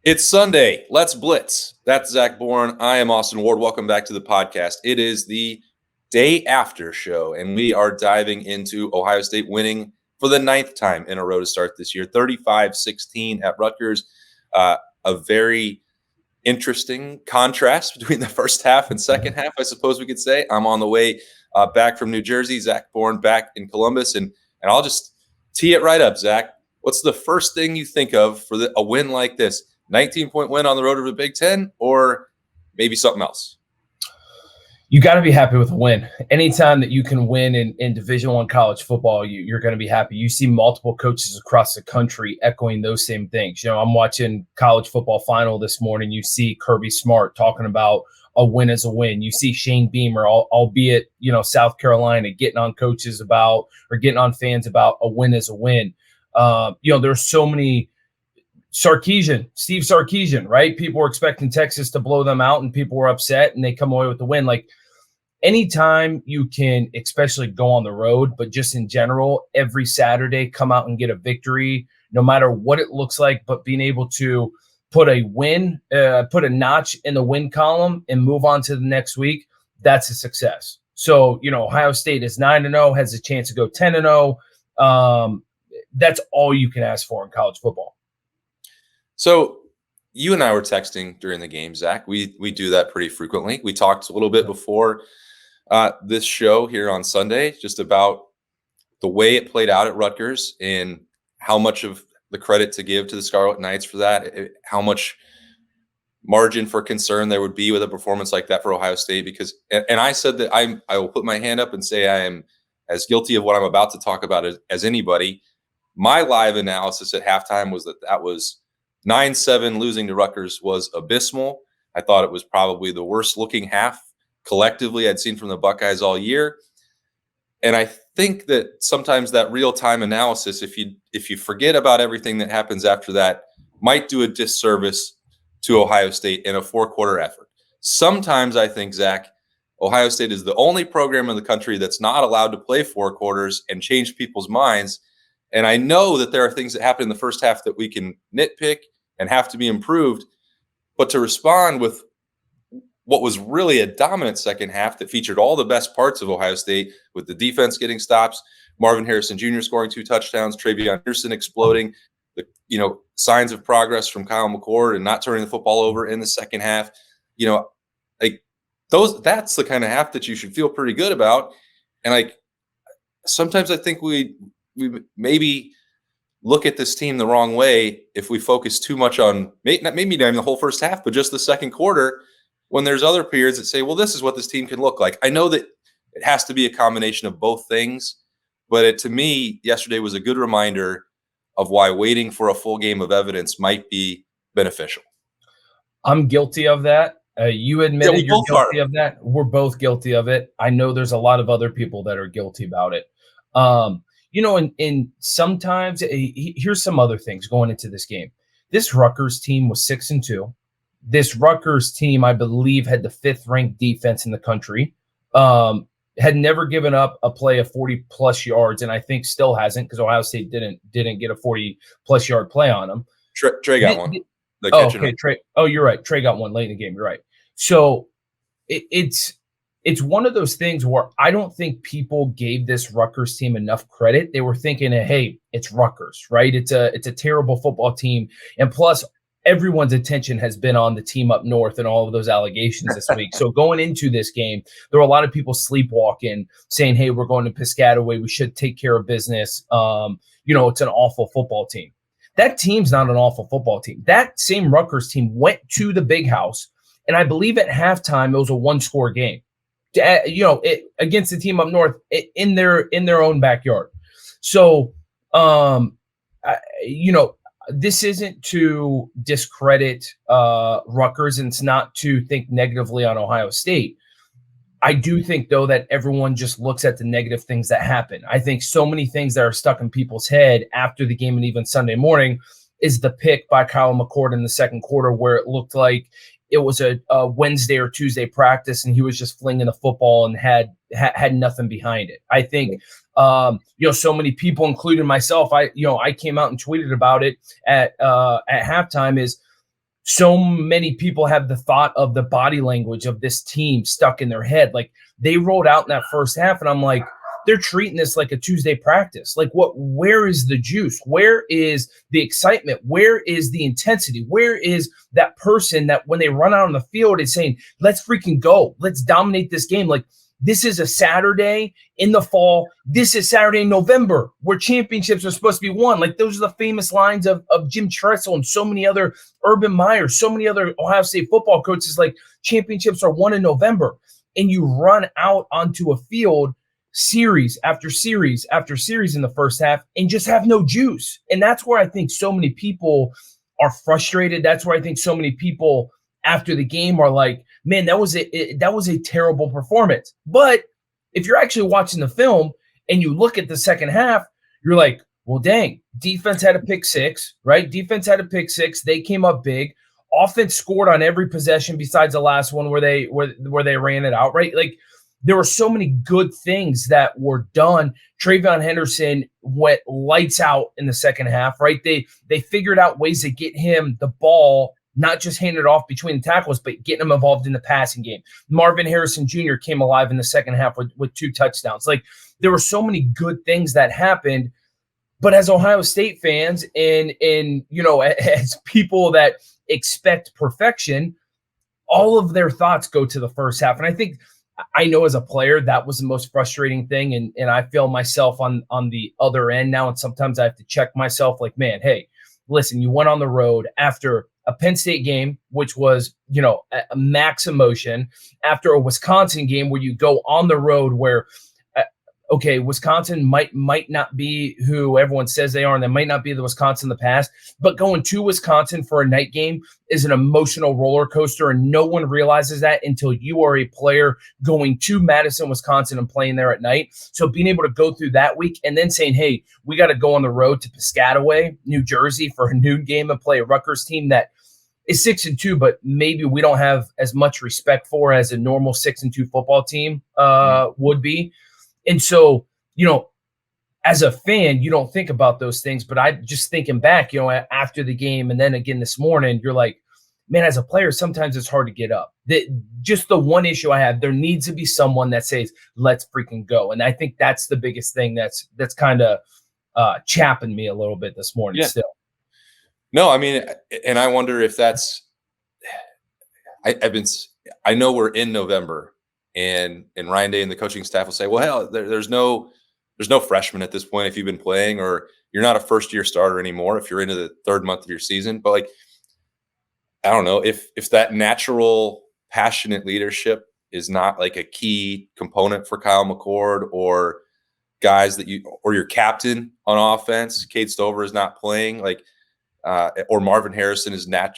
It's Sunday. Let's blitz. That's Zach Boren. I am Austin Ward. Welcome back to the podcast. It is the day after show, and we are diving into Ohio State winning for the 9th time in a row to start this year, 35-16 at Rutgers. A very interesting contrast between the first half and second half, I suppose we could say. I'm on the way back from New Jersey. Zach Boren back in Columbus, and I'll just tee it right up, Zach. What's the first thing you think of for a win like this? 19-point win on the road to the Big Ten, or maybe something else? You got to be happy with a win. Anytime that you can win in Division I college football, you're going to be happy. You see multiple coaches across the country echoing those same things. You know, I'm watching college football final this morning. You see Kirby Smart talking about a win is a win. You see Shane Beamer, albeit, South Carolina, getting on coaches about, or getting on fans about a win is a win. There's so many. Steve Sarkisian, right? People were expecting Texas to blow them out, and people were upset, and they come away with the win. Like, anytime you can, especially go on the road, but just in general, every Saturday, come out and get a victory, no matter what it looks like, but being able to put a win, put a notch in the win column and move on to the next week, that's a success. So, Ohio State is 9-0, has a chance to go 10-0. That's all you can ask for in college football. So you and I were texting during the game, Zach. We do that pretty frequently. We talked a little bit before this show here on Sunday just about the way it played out at Rutgers and how much of the credit to give to the Scarlet Knights for that, how much margin for concern there would be with a performance like that for Ohio State. Because, and I said that I will put my hand up and say I am as guilty of what I'm about to talk about as anybody. My live analysis at halftime was that was 9-7 losing to Rutgers was abysmal. I thought it was probably the worst looking half collectively I'd seen from the Buckeyes all year. And I think that sometimes that real-time analysis, if you forget about everything that happens after that, might do a disservice to Ohio State in a 4-quarter effort. Sometimes I think, Zach, Ohio State is the only program in the country that's not allowed to play 4 quarters and change people's minds. And I know that there are things that happen in the first half that we can nitpick and have to be improved, but to respond with what was really a dominant second half that featured all the best parts of Ohio State, with the defense getting stops, Marvin Harrison Jr. scoring 2 touchdowns, Trayvon Henderson exploding, the signs of progress from Kyle McCord and not turning the football over in the second half. That's the kind of half that you should feel pretty good about. And sometimes I think we maybe look at this team the wrong way if we focus too much on maybe not even the whole first half, but just the second quarter, when there's other periods that say, well, this is what this team can look like. I know that it has to be a combination of both things, but to me, yesterday was a good reminder of why waiting for a full game of evidence might be beneficial. I'm guilty of that. You admitted you're guilty of that. We're both guilty of it. I know there's a lot of other people that are guilty about it. And sometimes here's some other things going into this game. This Rutgers team was 6-2. This Rutgers team, I believe, had the 5th ranked defense in the country. Had never given up a play of 40+ yards, and I think still hasn't, because Ohio State didn't get a 40+ yard play on them. Trey got one. Trey. Oh, you're right. Trey got one late in the game. You're right. So it's one of those things where I don't think people gave this Rutgers team enough credit. They were thinking, hey, it's Rutgers, right? It's a terrible football team. And plus, everyone's attention has been on the team up north and all of those allegations this week. So going into this game, there were a lot of people sleepwalking, saying, hey, we're going to Piscataway. We should take care of business. It's an awful football team. That team's not an awful football team. That same Rutgers team went to the Big House, and I believe at halftime it was a 1-score game. Against the team up north in their own backyard. So, this isn't to discredit Rutgers, and it's not to think negatively on Ohio State. I do think, though, that everyone just looks at the negative things that happen. I think so many things that are stuck in people's head after the game and even Sunday morning is the pick by Kyle McCord in the second quarter, where it looked like it was a Wednesday or Tuesday practice and he was just flinging the football and had nothing behind it. I think, so many people, including myself, I came out and tweeted about it at halftime, is so many people have the thought of the body language of this team stuck in their head. Like they rolled out in that first half, and I'm like, they're treating this like a Tuesday practice. Like where is the juice? Where is the excitement? Where is the intensity? Where is that person that when they run out on the field is saying, let's freaking go. Let's dominate this game. Like this is a Saturday in the fall. This is Saturday in November where championships are supposed to be won. Like those are the famous lines of Jim Tressel and so many other Urban Meyer, so many other Ohio State football coaches. Like championships are won in November, and you run out onto a field series after series after series in the first half and just have no juice. And that's where I think so many people are frustrated. That's where I think so many people after the game are like, man, that was a terrible performance. But if you're actually watching the film and you look at the second half, you're like, well, dang, defense had a pick six, right? Defense had a pick six. They came up big. Offense scored on every possession besides the last one where they ran it out, right? Like there were so many good things that were done. Trayvon Henderson went lights out in the second half, right? They figured out ways to get him the ball, not just hand it off between the tackles, but getting him involved in the passing game. Marvin Harrison Jr. came alive in the second half with 2 touchdowns. Like there were so many good things that happened. But as Ohio State fans and as people that expect perfection, all of their thoughts go to the first half. And I think I know as a player that was the most frustrating thing, and I feel myself on the other end now, and sometimes I have to check myself like, man, hey, listen, you went on the road after a Penn State game, which was, a max emotion, after a Wisconsin game where you go on the road where okay, Wisconsin might not be who everyone says they are, and they might not be the Wisconsin of the past, but going to Wisconsin for a night game is an emotional roller coaster, and no one realizes that until you are a player going to Madison, Wisconsin, and playing there at night. So being able to go through that week and then saying, hey, we got to go on the road to Piscataway, New Jersey for a noon game and play a Rutgers team that is 6-2, but maybe we don't have as much respect for as a normal 6-2 football team would be. And so, as a fan, you don't think about those things, but I just thinking back, after the game and then again this morning, you're like, man, as a player, sometimes it's hard to get up. Just the one issue I have, there needs to be someone that says, let's freaking go. And I think that's the biggest thing that's kind of chapping me a little bit this morning still. No, I mean, and I wonder if that's, I know we're in November. And Ryan Day and the coaching staff will say, well, hell, there's no freshman at this point if you've been playing, or you're not a first-year starter anymore if you're into the third month of your season. But, like, I don't know, if that natural, passionate leadership is not, like, a key component for Kyle McCord or guys that or your captain on offense, Cade Stover is not playing, like, or Marvin Harrison is not,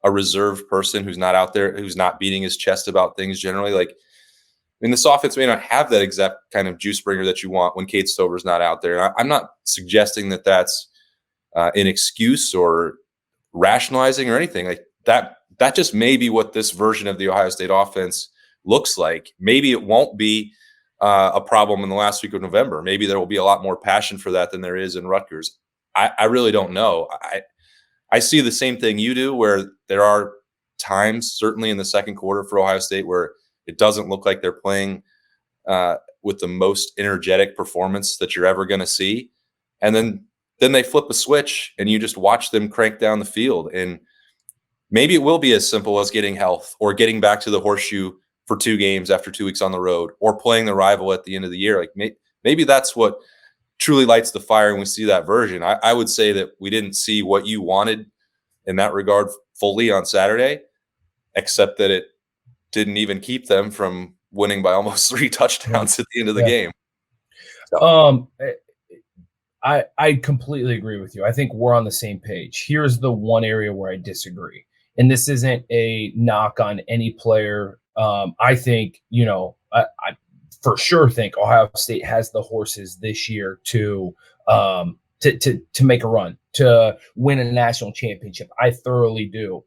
a reserve person who's not out there, who's not beating his chest about things generally. Like, I mean, this offense may not have that exact kind of juice bringer that you want when Cade Stover's not out there. And I'm not suggesting that that's an excuse or rationalizing or anything like that. That just may be what this version of the Ohio State offense looks like. Maybe it won't be a problem in the last week of November. Maybe there will be a lot more passion for that than there is in Rutgers. I really don't know. I see the same thing you do, where there are times, certainly in the second quarter for Ohio State, where it doesn't look like they're playing with the most energetic performance that you're ever going to see. And then they flip a switch and you just watch them crank down the field. And maybe it will be as simple as getting health or getting back to the horseshoe for 2 games after 2 weeks on the road, or playing the rival at the end of the year. Like maybe that's what truly lights the fire and we see that version. I would say that we didn't see what you wanted in that regard fully on Saturday, except that it didn't even keep them from winning by almost 3 touchdowns at the end of the game. So. I completely agree with you. I think we're on the same page. Here's the one area where I disagree. And this isn't a knock on any player. I think, I for sure think Ohio State has the horses this year to make a run, to win a national championship. I thoroughly do.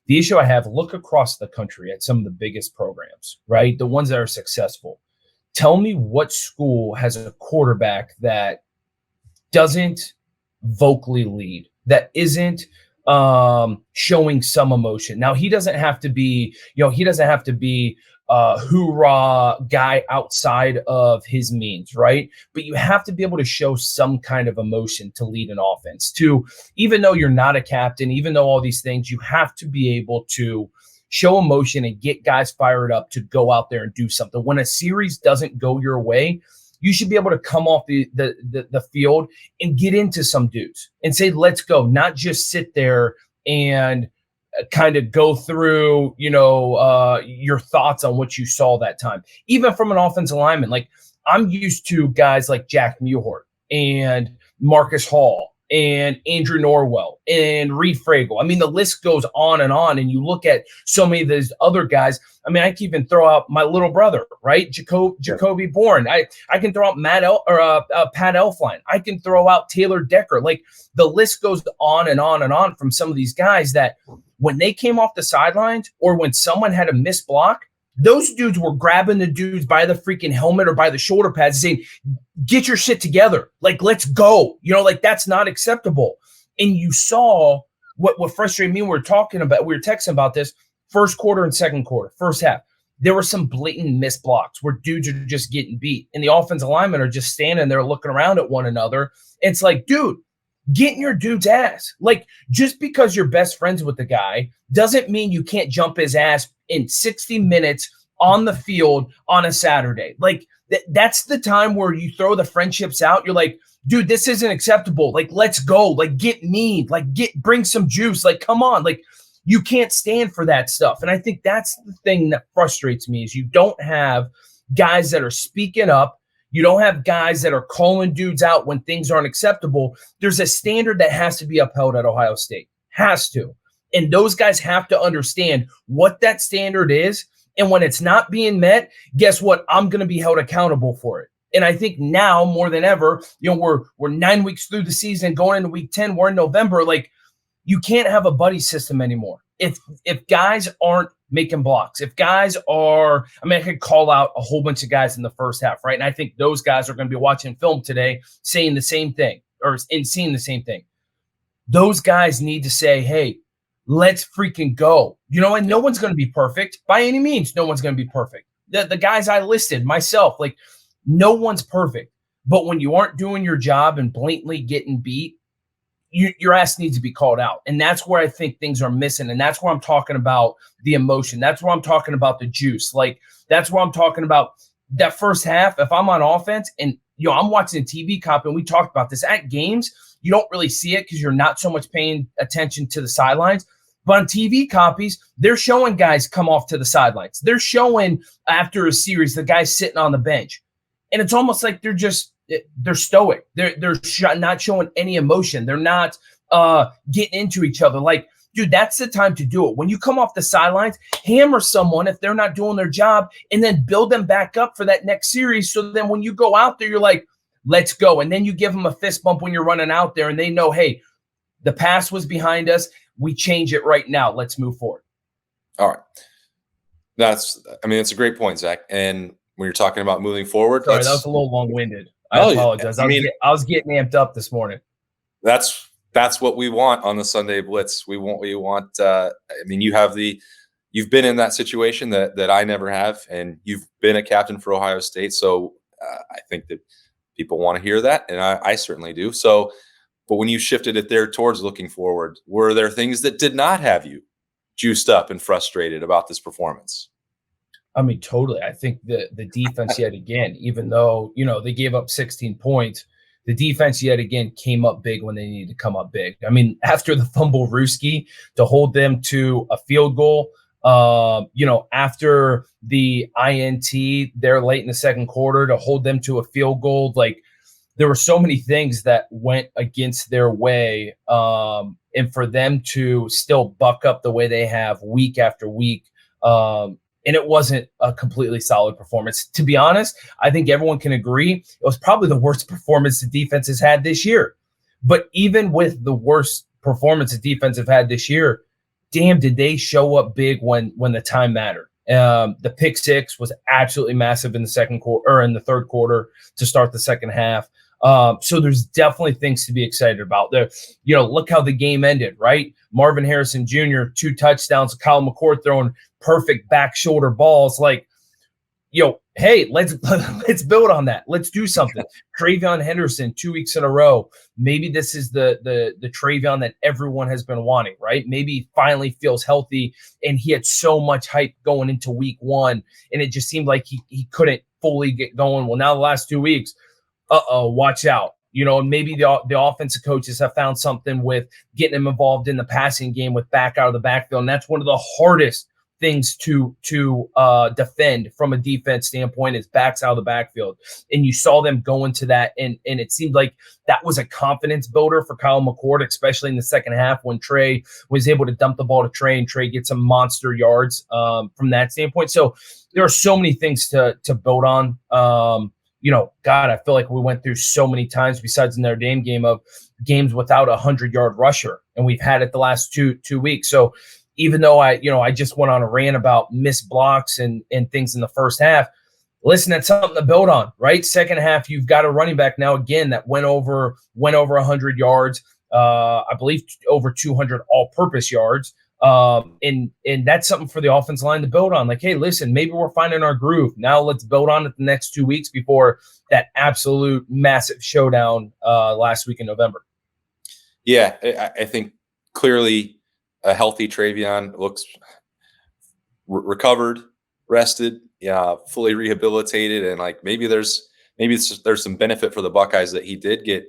The issue I have, look across the country at some of the biggest programs, right? The ones that are successful. Tell me what school has a quarterback that doesn't vocally lead, that isn't showing some emotion. Now he doesn't have to be, hoorah guy outside of his means, right? But you have to be able to show some kind of emotion to lead an offense. To even though you're not a captain, even though all these things, you have to be able to show emotion and get guys fired up to go out there and do something. When a series doesn't go your way, you should be able to come off the field and get into some dudes and say, let's go, not just sit there and kind of go through, your thoughts on what you saw that time. Even from an offensive lineman, like I'm used to guys like Jack Muhort and Marcus Hall and Andrew Norwell and Reed Fragel. I mean, the list goes on, and you look at so many of those other guys. I mean, I can even throw out my little brother, right? Jacoby Bourne. I can throw out Pat Elfline. I can throw out Taylor Decker. Like the list goes on and on and on from some of these guys that when they came off the sidelines or when someone had a missed block, those dudes were grabbing the dudes by the freaking helmet or by the shoulder pads saying, get your shit together. Like, let's go. Like that's not acceptable. And you saw what frustrated me when we were texting about this first quarter and second quarter, first half. There were some blatant missed blocks where dudes are just getting beat. And the offensive linemen are just standing there looking around at one another. It's like, dude, get in your dude's ass. Like, just because you're best friends with the guy doesn't mean you can't jump his ass in 60 minutes on the field on a Saturday. Like, that's the time where you throw the friendships out. You're like, dude, this isn't acceptable. Like, let's go. Like, get mean. Like, bring some juice. Like, come on. Like, you can't stand for that stuff. And I think that's the thing that frustrates me is you don't have guys that are speaking up. You don't have guys that are calling dudes out when things aren't acceptable. There's a standard that has to be upheld at Ohio State. Has to. And those guys have to understand what that standard is. And when it's not being met, guess what? I'm going to be held accountable for it. And I think now more than ever, we're 9 weeks through the season, going into week 10, we're in November. Like, you can't have a buddy system anymore. If guys aren't making blocks, if guys are, I could call out a whole bunch of guys in the first half, right? And I think those guys are going to be watching film today saying the same thing or seeing the same thing. Those guys need to say, hey, let's freaking go. And no one's going to be perfect by any means. No one's going to be perfect. The guys I listed, myself, like no one's perfect. But when you aren't doing your job and blatantly getting beat, your ass needs to be called out. And that's where I think things are missing. And that's where I'm talking about the emotion. That's where I'm talking about the juice. Like, that's where I'm talking about that first half. If I'm on offense and, I'm watching a TV cop, and we talked about this at games, you don't really see it because you're not so much paying attention to the sidelines. But on TV copies, they're showing guys come off to the sidelines. They're showing after a series, the guys sitting on the bench. And it's almost like they're stoic. They're not showing any emotion. They're not getting into each other. Like, dude, that's the time to do it. When you come off the sidelines, hammer someone if they're not doing their job, and then build them back up for that next series. So then when you go out there, you're like, let's go. And then you give them a fist bump when you're running out there, and they know, hey, the past was behind us. We change it right now. Let's move forward. All right. That's a great point, Zach. And when you're talking about moving forward, sorry, that was a little long-winded. I apologize. I was getting amped up this morning. That's what we want on the Sunday Blitz. We want. You've been in that situation that I never have, and you've been a captain for Ohio State. So I think that people want to hear that, and I certainly do. So, but when you shifted it there towards looking forward, were there things that did not have you juiced up and frustrated about this performance? Totally. I think the defense yet again, even though, they gave up 16 points, the defense yet again came up big when they needed to come up big. After the fumble Ruski, to hold them to a field goal, after the INT there late in the second quarter, to hold them to a field goal, like there were so many things that went against their way. And for them to still buck up the way they have week after week, and it wasn't a completely solid performance. To be honest, I think everyone can agree it was probably the worst performance the defense has had this year. But even with the worst performance the defense have had this year, damn, did they show up big when the time mattered. The pick six was absolutely massive in the second quarter or in the third quarter to start the second half. So there's definitely things to be excited about there. Look how the game ended, right? Marvin Harrison Jr., 2 touchdowns, Kyle McCord throwing perfect back shoulder balls. Like, hey, let's build on that. Let's do something. Trayvon Henderson, 2 weeks in a row. Maybe this is the Trayvon that everyone has been wanting, right? Maybe he finally feels healthy, and he had so much hype going into week 1, and it just seemed like he couldn't fully get going. Well, now the last 2 weeks, watch out. Maybe the offensive coaches have found something with getting him involved in the passing game with back out of the backfield, and that's one of the hardest things to defend from a defense standpoint is backs out of the backfield. And you saw them go into that, and it seemed like that was a confidence builder for Kyle McCord, especially in the second half when Trey was able to dump the ball to Trey, and Trey gets some monster yards from that standpoint. So there are so many things to build on. God, I feel like we went through so many times besides the Notre Dame game of games without a 100-yard rusher, and we've had it the last two weeks. So even though I just went on a rant about missed blocks and things in the first half, listen, that's something to build on, right? Second half, you've got a running back now again that went over 100 yards, I believe over 200 all-purpose yards. And that's something for the offensive line to build on. Like, hey, listen, maybe we're finding our groove. Now let's build on it the next 2 weeks before that absolute massive showdown last week in November. Yeah, I think clearly a healthy Trayvon looks recovered, rested, fully rehabilitated, and like maybe there's some benefit for the Buckeyes that he did get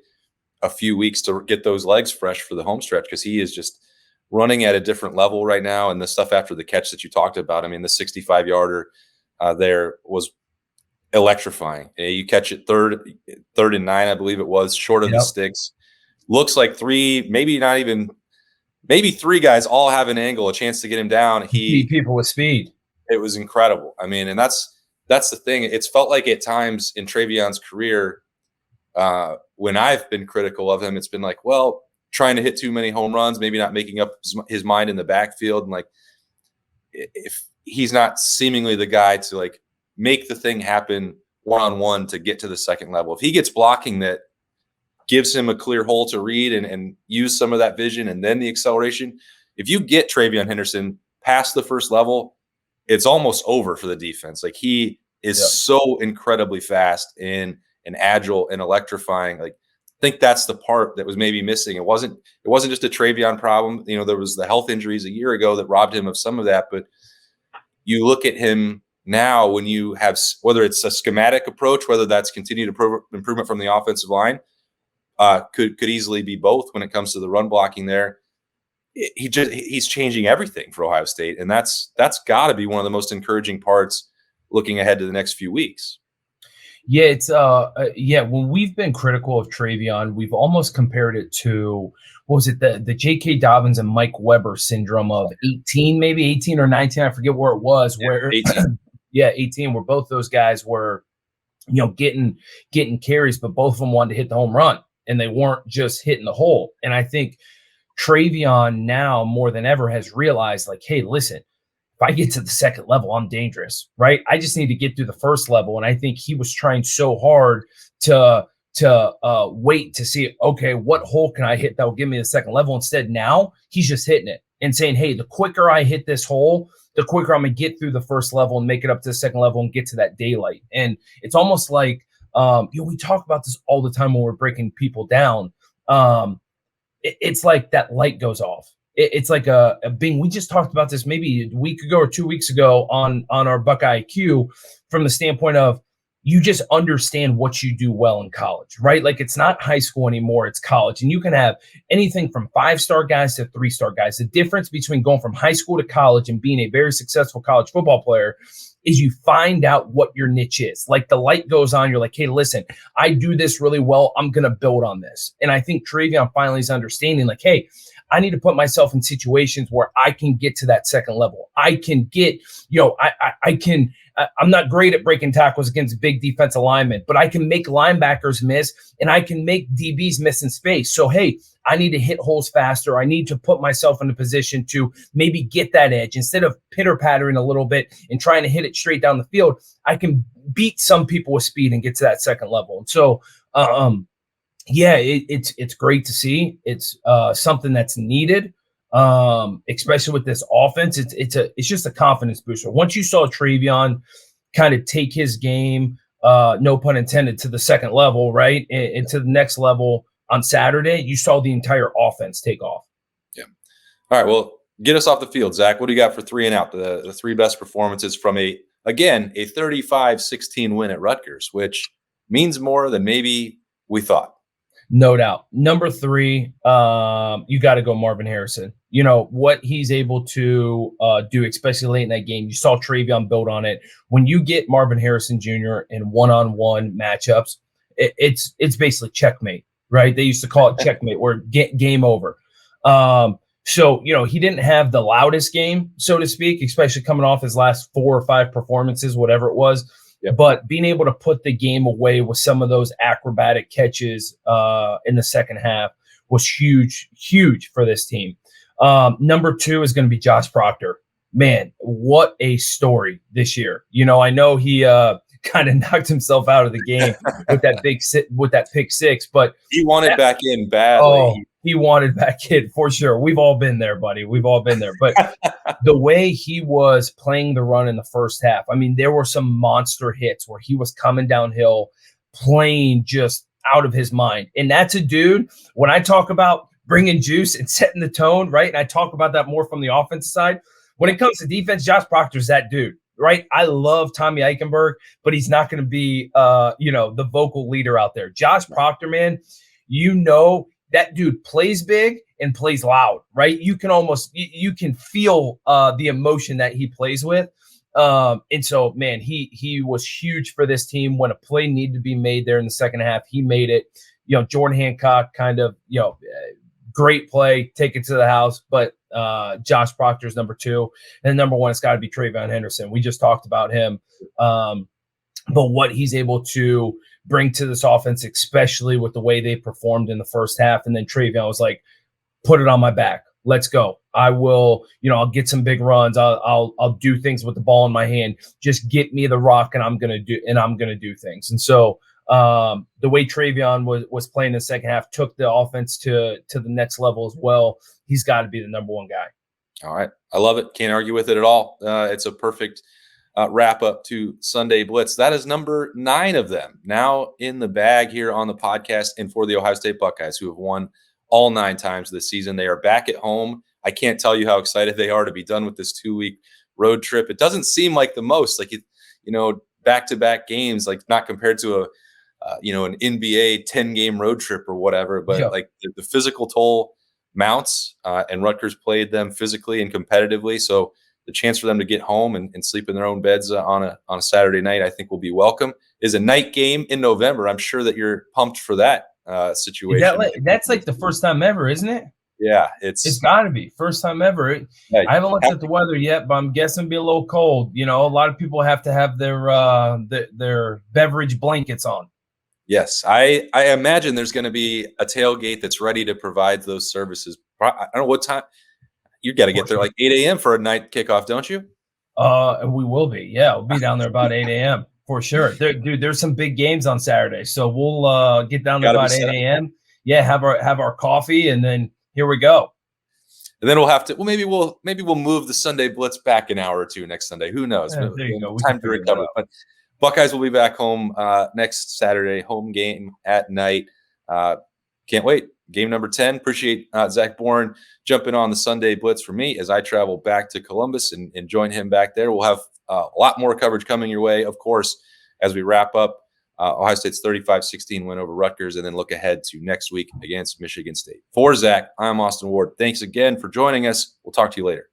a few weeks to get those legs fresh for the home stretch, because he is just running at a different level right now. And the stuff after the catch that you talked about, I mean, the 65-yarder there was electrifying. You catch it third and 9, I believe it was, short of the sticks. Looks like maybe three guys all have an angle, a chance to get him down. People with speed. It was incredible. I mean, and that's the thing. It's felt like at times in Trayvon's career, when I've been critical of him, it's been like, well, trying to hit too many home runs, maybe not making up his mind in the backfield. And like, if he's not seemingly the guy to like make the thing happen one-on-one to get to the second level, if he gets blocking that gives him a clear hole to read and use some of that vision and then the acceleration, if you get Trayvon Henderson past the first level, it's almost over for the defense. Like, he is so incredibly fast and agile and electrifying. Like, I think that's the part that was maybe missing. It wasn't just a Trayvon problem. There was the health injuries a year ago that robbed him of some of that. But you look at him now, when you have, whether it's a schematic approach, whether that's continued improvement from the offensive line, could easily be both when it comes to the run blocking there. He's changing everything for Ohio State, and that's got to be one of the most encouraging parts looking ahead to the next few weeks. Yeah, it's when we've been critical of Trayvon, we've almost compared it to, what was it, the J.K. Dobbins and Mike Weber syndrome of 18 or 19, I forget where it was, where 18. 18, where both those guys were, getting carries, but both of them wanted to hit the home run, and they weren't just hitting the hole. And I think Trayvon now more than ever has realized, like, hey, listen, if I get to the second level, I'm dangerous, right? I just need to get through the first level. And I think he was trying so hard to wait to see, okay, what hole can I hit that will give me the second level? Instead, now he's just hitting it and saying, hey, the quicker I hit this hole, the quicker I'm going to get through the first level and make it up to the second level and get to that daylight. And it's almost like, we talk about this all the time when we're breaking people down. It's like that light goes off. It's like a bing. We just talked about this maybe a week ago or 2 weeks ago on our Buckeye IQ, from the standpoint of, you just understand what you do well in college, right? Like, it's not high school anymore, it's college. And you can have anything from 5-star guys to 3-star guys. The difference between going from high school to college and being a very successful college football player is you find out what your niche is. Like, the light goes on, you're like, hey, listen, I do this really well, I'm going to build on this. And I think Trayvon finally is understanding, like, hey, I need to put myself in situations where I can get to that second level. I can get, I'm not great at breaking tackles against big defensive linemen, but I can make linebackers miss, and I can make DBs miss in space. So, hey, I need to hit holes faster. I need to put myself in a position to maybe get that edge. Instead of pitter-pattering a little bit and trying to hit it straight down the field, I can beat some people with speed and get to that second level. And so, Yeah, it's great to see. It's something that's needed, especially with this offense. It's just a confidence booster. Once you saw Trayvon kind of take his game, no pun intended, to the second level, right, and to the next level on Saturday, you saw the entire offense take off. Yeah. All right. Well, get us off the field, Zach. What do you got for 3 and out? The three best performances from a 35-16 win at Rutgers, which means more than maybe we thought. No doubt. Number three, you got to go Marvin Harrison. You know what he's able to do, especially late in that game. You saw Trayvon build on it. When you get Marvin Harrison Jr. in one-on-one matchups, it's basically checkmate, right? They used to call it checkmate, or game over. So he didn't have the loudest game, so to speak, especially coming off his last 4 or 5 performances, whatever it was. Yep. But being able to put the game away with some of those acrobatic catches in the second half was huge for this team. Number 2 is going to be Josh Proctor. Man, what a story this year. I know he kind of knocked himself out of the game with that pick six, but he wanted back in badly. Oh, he wanted back in for sure. We've all been there, buddy. We've all been there. But the way he was playing the run in the first half, I mean, there were some monster hits where he was coming downhill, playing just out of his mind. And that's a dude, when I talk about bringing juice and setting the tone, right? And I talk about that more from the offensive side. When it comes to defense, Josh Proctor's that dude, right? I love Tommy Eichenberg, but he's not going to be, the vocal leader out there. Josh Proctor, man, that dude plays big and plays loud, right? You can feel the emotion that he plays with. And so, man, he was huge for this team. When a play needed to be made there in the second half, he made it. Jordan Hancock kind of, great play, take it to the house. But Josh Proctor's number 2. And number 1, it's got to be Trayvon Henderson. We just talked about him. But what he's able to bring to this offense, especially with the way they performed in the first half. And then Trayvon was like, put it on my back. Let's go. I will, I'll get some big runs. I'll do things with the ball in my hand. Just get me the rock and I'm going to do things. And so the way Trayvon was playing in the second half took the offense to the next level as well. He's got to be the number 1 guy. All right. I love it. Can't argue with it at all. It's a perfect wrap up to Sunday Blitz. That is number 9 of them now in the bag here on the podcast, and for the Ohio State Buckeyes, who have won all 9 times this season. They are back at home. I can't tell you how excited they are to be done with this 2-week road trip. It doesn't seem like the most, like back-to-back games, like not compared to an NBA 10-game road trip or whatever, but like the physical toll mounts, and Rutgers played them physically and competitively. So the chance for them to get home and sleep in their own beds on a Saturday night, I think, will be welcome. Is a night game in November. I'm sure that you're pumped for that situation. That's like the first time ever, isn't it? Yeah, it's got to be first time ever. Yeah, I haven't looked at the weather yet, but I'm guessing it'll be a little cold. A lot of people have to have their beverage blankets on. Yes, I imagine there's going to be a tailgate that's ready to provide those services. I don't know what time. You got to get there like 8 a.m. for a night kickoff, don't you? We will be. Yeah, we'll be down there about 8 a.m. for sure. There's some big games on Saturday, so we'll get down there about 8 a.m. Yeah, have our coffee, and then here we go. And then we'll have to. Well, maybe we'll move the Sunday Blitz back an hour or 2 next Sunday. Who knows? Yeah, there you go. Time to recover. But Buckeyes will be back home next Saturday. Home game at night. Can't wait. Game number 10. Appreciate Zach Boren jumping on the Sunday Blitz for me as I travel back to Columbus and join him back there. We'll have a lot more coverage coming your way, of course, as we wrap up Ohio State's 35-16 win over Rutgers, and then look ahead to next week against Michigan State. For Zach, I'm Austin Ward. Thanks again for joining us. We'll talk to you later.